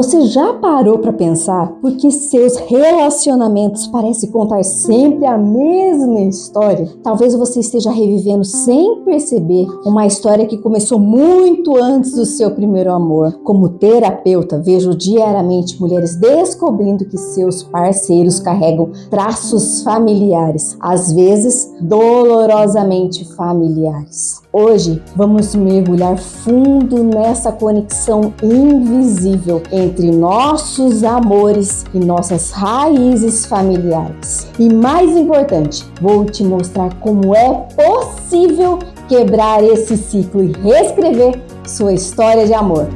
Você já parou para pensar por que seus relacionamentos parecem contar sempre a mesma história? Talvez você esteja revivendo sem perceber uma história que começou muito antes do seu primeiro amor. Como terapeuta, vejo diariamente mulheres descobrindo que seus parceiros carregam traços familiares, às vezes dolorosamente familiares. Hoje vamos mergulhar fundo nessa conexão invisível entre nossos amores e nossas raízes familiares. E mais importante, vou te mostrar como é possível quebrar esse ciclo e reescrever sua história de amor.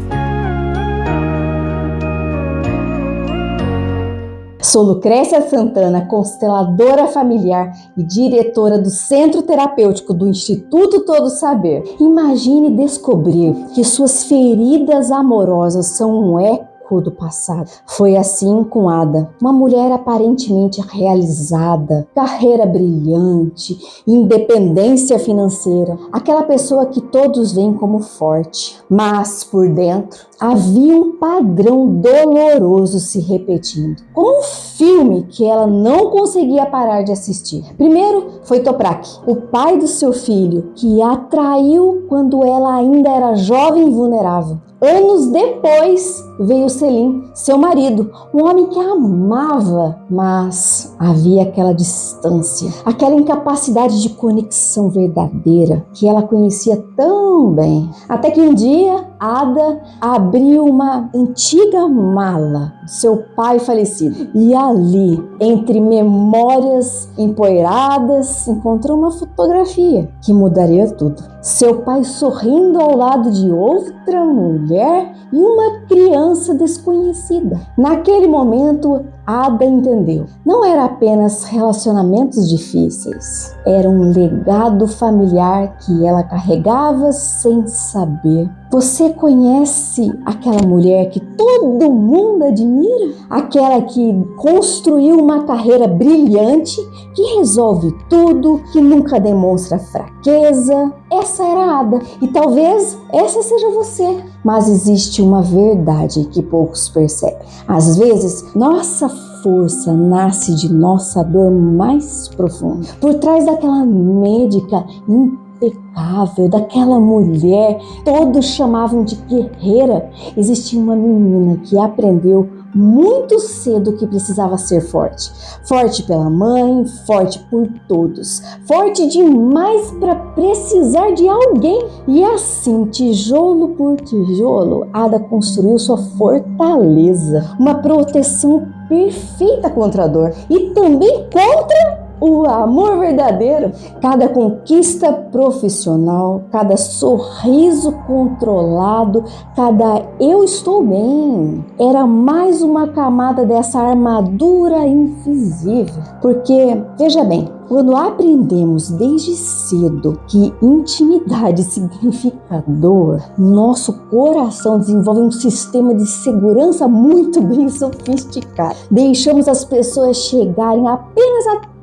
Sou Lucrécia Santana, consteladora familiar e diretora do Centro Terapêutico do Instituto Todo Saber. Imagine descobrir que suas feridas amorosas são um eco do passado. Foi assim com Ada, uma mulher aparentemente realizada, carreira brilhante, independência financeira, aquela pessoa que todos veem como forte, mas por dentro havia um padrão doloroso se repetindo, como um filme que ela não conseguia parar de assistir. Primeiro foi Toprak, o pai do seu filho, que a traiu quando ela ainda era jovem e vulnerável. Anos depois veio Selim, seu marido, um homem que a amava, mas havia aquela distância, aquela incapacidade de conexão verdadeira que ela conhecia tão bem. Até que um dia, Ada abriu uma antiga mala do seu pai falecido e ali, entre memórias empoeiradas, encontrou uma fotografia que mudaria tudo. Seu pai sorrindo ao lado de outra mulher e uma criança desconhecida. Naquele momento, Ada entendeu. Não era apenas relacionamentos difíceis, era um legado familiar que ela carregava sem saber. Você conhece aquela mulher que todo mundo admira? Aquela que construiu uma carreira brilhante, que resolve tudo, que nunca demonstra fraqueza? Essa era a Ada e talvez essa seja você. Mas existe uma verdade que poucos percebem. Às vezes, nossa força nasce de nossa dor mais profunda. Por trás daquela médica impecável, daquela mulher, todos chamavam de guerreira, existia uma menina que aprendeu muito cedo que precisava ser forte. Forte pela mãe, forte por todos. Forte demais para precisar de alguém. E assim, tijolo por tijolo, Ada construiu sua fortaleza. Uma proteção perfeita contra a dor e também contra o amor verdadeiro. Cada conquista profissional, cada sorriso controlado, cada eu estou bem, era mais uma camada dessa armadura invisível. Porque, veja bem, quando aprendemos desde cedo que intimidade significa dor, nosso coração desenvolve um sistema de segurança muito bem sofisticado. Deixamos as pessoas chegarem apenas até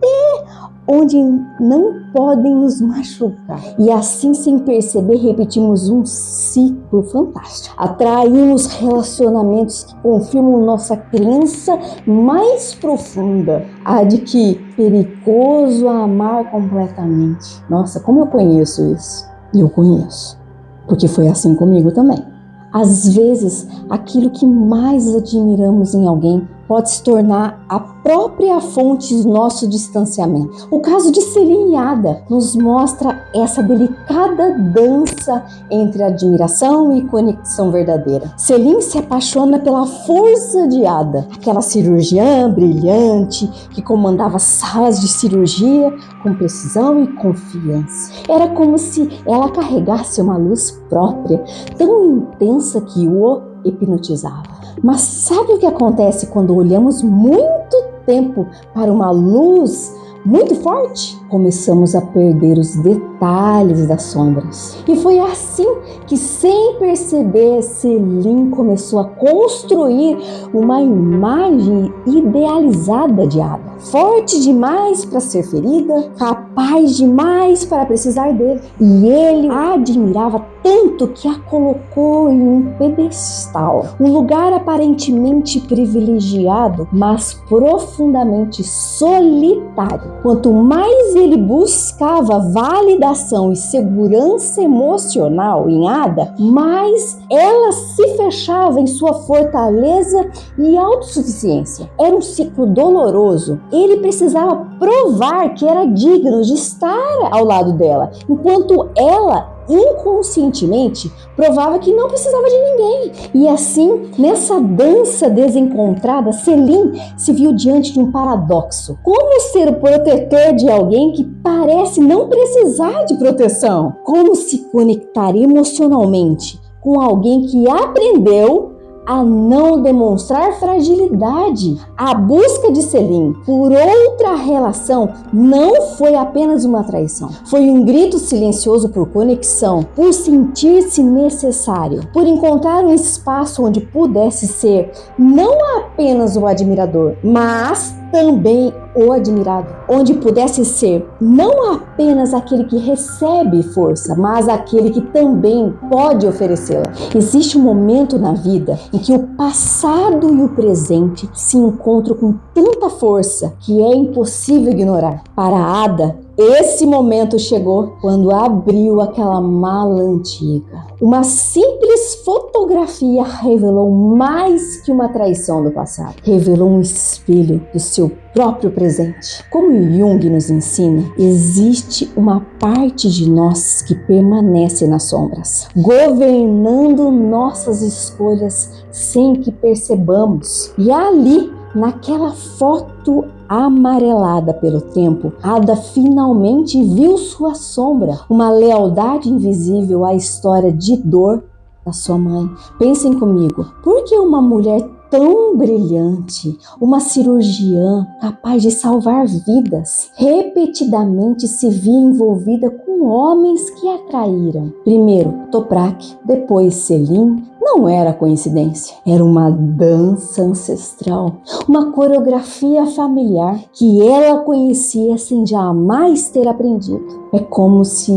onde não podem nos machucar. E assim, sem perceber, repetimos um ciclo fantástico. Atraímos relacionamentos que confirmam nossa crença mais profunda, a de que perigoso amar completamente. Nossa, como eu conheço isso? Eu conheço, porque foi assim comigo também. Às vezes, aquilo que mais admiramos em alguém pode se tornar a própria fonte do nosso distanciamento. O caso de Selim e Ada nos mostra essa delicada dança entre admiração e conexão verdadeira. Selim se apaixona pela força de Ada, aquela cirurgiã brilhante que comandava salas de cirurgia com precisão e confiança. Era como se ela carregasse uma luz própria, tão intensa que o hipnotizava. Mas sabe o que acontece quando olhamos muito tempo para uma luz muito forte? começamos a perder os detalhes das sombras. E foi assim que, sem perceber, Selim começou a construir uma imagem idealizada de Ada. Forte demais para ser ferida, capaz demais para precisar dele. E ele a admirava tanto que a colocou em um pedestal, um lugar aparentemente privilegiado, mas profundamente solitário. Quanto mais ele buscava validação e segurança emocional em Ada, mais ela se fechava em sua fortaleza e autossuficiência. Era um ciclo doloroso. Ele precisava provar que era digno de estar ao lado dela, enquanto ela inconscientemente provava que não precisava de ninguém. E assim, nessa dança desencontrada, Selim se viu diante de um paradoxo. Como ser o protetor de alguém que parece não precisar de proteção? Como se conectar emocionalmente com alguém que aprendeu a não demonstrar fragilidade? A busca de Selim por outra relação não foi apenas uma traição. Foi um grito silencioso por conexão, por sentir-se necessário, por encontrar um espaço onde pudesse ser não apenas o admirador, mas também o admirado, onde pudesse ser não apenas aquele que recebe força, mas aquele que também pode oferecê-la. Existe um momento na vida em que o passado e o presente se encontram com tanta força que é impossível ignorar. Para Ada, esse momento chegou quando abriu aquela mala antiga. Uma simples fotografia revelou mais que uma traição do passado. Revelou um espelho do seu próprio presente. Como Jung nos ensina, existe uma parte de nós que permanece nas sombras, governando nossas escolhas sem que percebamos. E ali, naquela foto amarelada pelo tempo, Ada finalmente viu sua sombra, uma lealdade invisível à história de dor da sua mãe. Pensem comigo, por que uma mulher tão brilhante, uma cirurgiã capaz de salvar vidas, repetidamente se via envolvida com homens que a traíram? Primeiro Toprak, depois Selim. Não era coincidência, era uma dança ancestral, uma coreografia familiar que ela conhecia sem jamais ter aprendido. É como se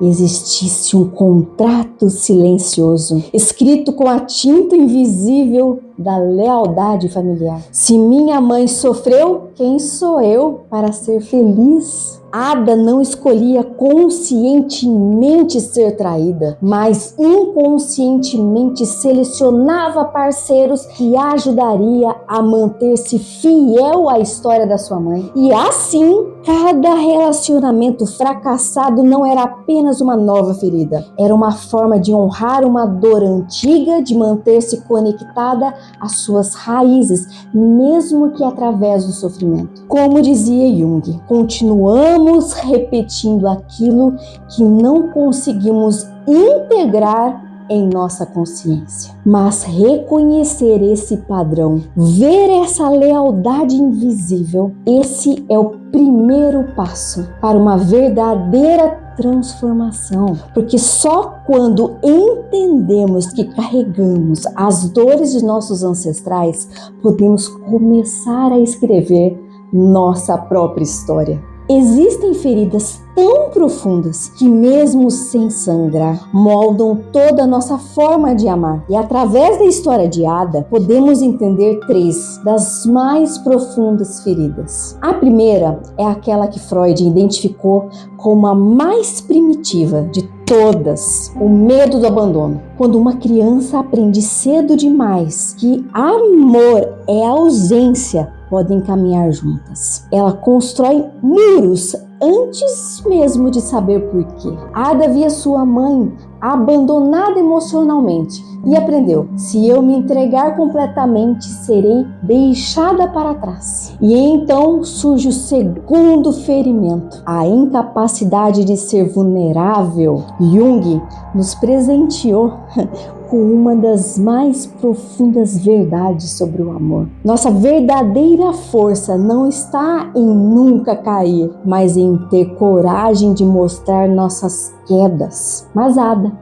existisse um contrato silencioso, escrito com a tinta invisível da lealdade familiar. Se minha mãe sofreu, quem sou eu para ser feliz? Ada não escolhia conscientemente ser traída, mas inconscientemente selecionava parceiros que ajudaria a manter-se fiel à história da sua mãe. E assim, cada relacionamento fracassado não era apenas uma nova ferida, era uma forma de honrar uma dor antiga, de manter-se conectada às suas raízes, mesmo que através do sofrimento. Como dizia Jung, continuamos repetindo aquilo que não conseguimos integrar em nossa consciência. Mas reconhecer esse padrão, ver essa lealdade invisível, esse é o primeiro passo para uma verdadeira transformação, porque só quando entendemos que carregamos as dores de nossos ancestrais, podemos começar a escrever nossa própria história. Existem feridas tão profundas que, mesmo sem sangrar, moldam toda a nossa forma de amar. E através da história de Ada, podemos entender 3 das mais profundas feridas. A primeira é aquela que Freud identificou como a mais primitiva de todas, o medo do abandono. Quando uma criança aprende cedo demais que amor é ausência, podem caminhar juntas. Ela constrói muros antes mesmo de saber por quê. Ada via sua mãe abandonada emocionalmente e aprendeu: se eu me entregar completamente, serei deixada para trás. E então surge o segundo ferimento, a incapacidade de ser vulnerável. Jung nos presenteou com uma das mais profundas verdades sobre o amor. Nossa verdadeira força não está em nunca cair, mas em ter coragem de mostrar nossas quedas. Mas Ada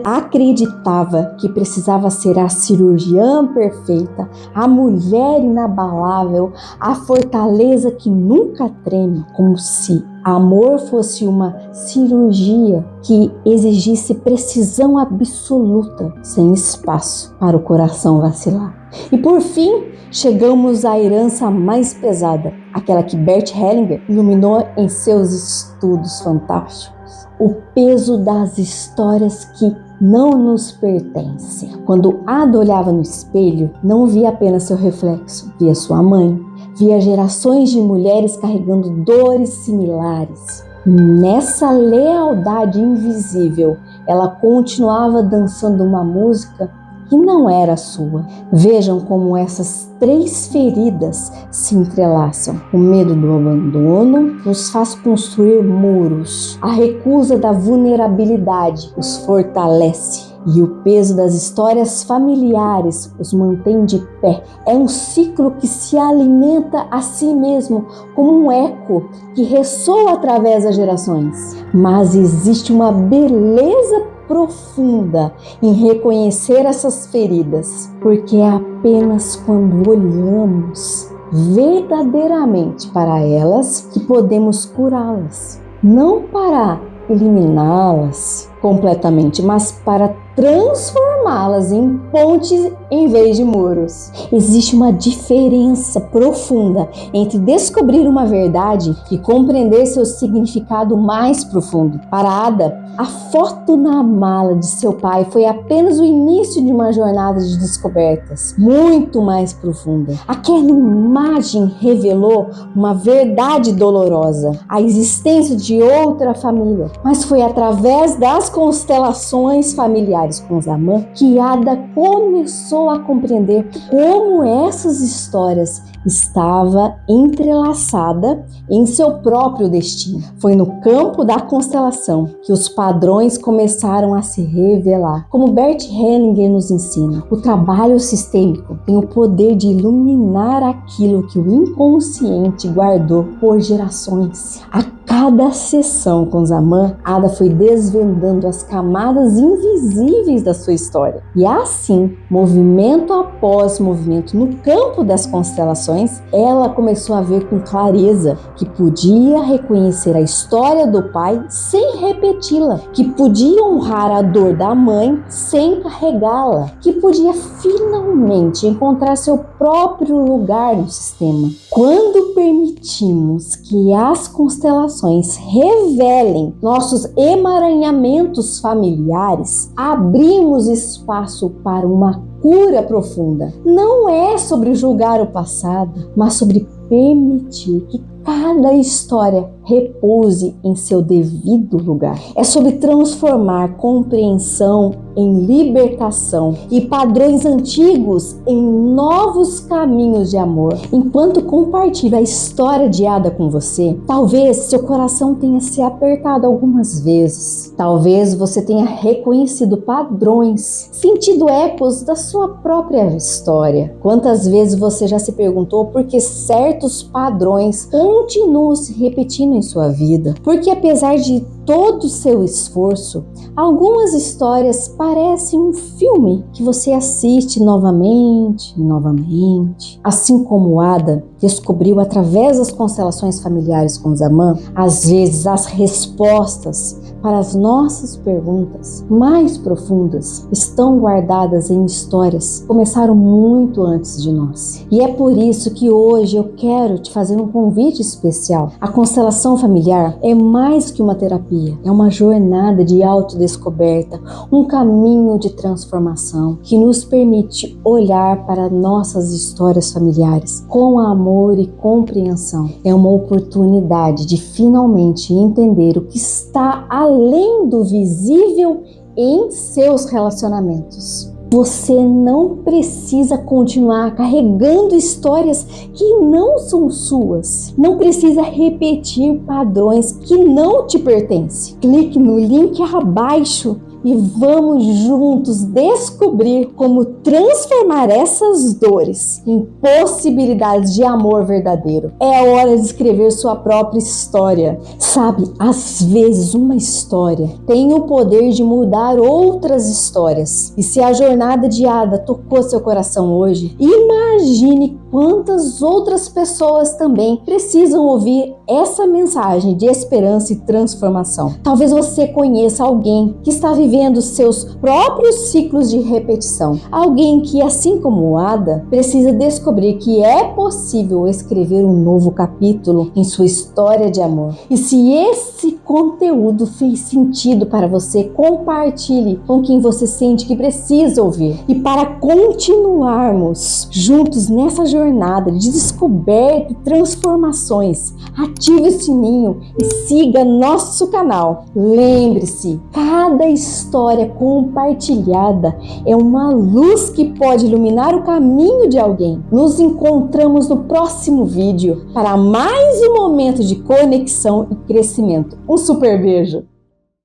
acreditava que precisava ser a cirurgiã perfeita, a mulher inabalável, a fortaleza que nunca treme, como se amor fosse uma cirurgia que exigisse precisão absoluta, sem espaço para o coração vacilar. E por fim, chegamos à herança mais pesada, aquela que Bert Hellinger iluminou em seus estudos fantásticos. O peso das histórias que não nos pertencem. Quando Ada olhava no espelho, não via apenas seu reflexo, via sua mãe, via gerações de mulheres carregando dores similares. Nessa lealdade invisível, ela continuava dançando uma música que não era sua. Vejam como essas 3 feridas se entrelaçam. O medo do abandono nos faz construir muros. A recusa da vulnerabilidade os fortalece. E o peso das histórias familiares os mantém de pé. É um ciclo que se alimenta a si mesmo, como um eco que ressoa através das gerações. Mas existe uma beleza profunda em reconhecer essas feridas, porque é apenas quando olhamos verdadeiramente para elas que podemos curá-las. Não para eliminá-las completamente, mas para transformá-las em pontes em vez de muros. Existe uma diferença profunda entre descobrir uma verdade e compreender seu significado mais profundo. Para Ada, a foto na mala de seu pai foi apenas o início de uma jornada de descobertas muito mais profunda. Aquela imagem revelou uma verdade dolorosa, a existência de outra família, mas foi através das constelações familiares com Zaman que Ada começou a compreender como essas histórias estava entrelaçada em seu próprio destino. Foi no campo da constelação que os padrões começaram a se revelar. Como Bert Hellinger nos ensina, o trabalho sistêmico tem o poder de iluminar aquilo que o inconsciente guardou por gerações. A cada sessão com Zaman, Ada foi desvendando as camadas invisíveis da sua história. E assim, movimento após movimento no campo das constelações, ela começou a ver com clareza que podia reconhecer a história do pai sem repeti-la, que podia honrar a dor da mãe sem carregá-la, que podia finalmente encontrar seu próprio lugar no sistema. Quando permitimos que as constelações revelem nossos emaranhamentos familiares, abrimos espaço para uma cura profunda. Não é sobre julgar o passado, mas sobre permitir que cada história repouse em seu devido lugar. É sobre transformar compreensão em libertação e padrões antigos em novos caminhos de amor. Enquanto compartilho a história de Ada com você, talvez seu coração tenha se apertado algumas vezes. Talvez você tenha reconhecido padrões, sentido ecos da sua própria história. Quantas vezes você já se perguntou por que certos padrões continuam se repetindo em sua vida? Porque apesar de todo o seu esforço, algumas histórias parecem um filme que você assiste novamente e novamente. Assim como Ada descobriu através das constelações familiares com Zaman, às vezes as respostas para as nossas perguntas mais profundas estão guardadas em histórias que começaram muito antes de nós. E é por isso que hoje eu quero te fazer um convite especial. A constelação familiar é mais que uma terapia, é uma jornada de autodescoberta, um caminho de transformação que nos permite olhar para nossas histórias familiares com amor e compreensão. É uma oportunidade de finalmente entender o que está além do visível em seus relacionamentos. Você não precisa continuar carregando histórias que não são suas. Não precisa repetir padrões que não te pertencem. Clique no link abaixo e vamos juntos descobrir como transformar essas dores em possibilidades de amor verdadeiro. É hora de escrever sua própria história. Sabe, às vezes uma história tem o poder de mudar outras histórias. E se a jornada de Ada tocou seu coração hoje, imagine quantas outras pessoas também precisam ouvir essa mensagem de esperança e transformação. Talvez você conheça alguém que está vivendo seus próprios ciclos de repetição. Alguém que, assim como Ada, precisa descobrir que é possível escrever um novo capítulo em sua história de amor. E se esse conteúdo fez sentido para você, compartilhe com quem você sente que precisa ouvir. E para continuarmos juntos nessa jornada de descoberta e transformações, ative o sininho e siga nosso canal. Lembre-se, cada história compartilhada é uma luz que pode iluminar o caminho de alguém. Nos encontramos no próximo vídeo para mais um momento de conexão e crescimento. Um super beijo!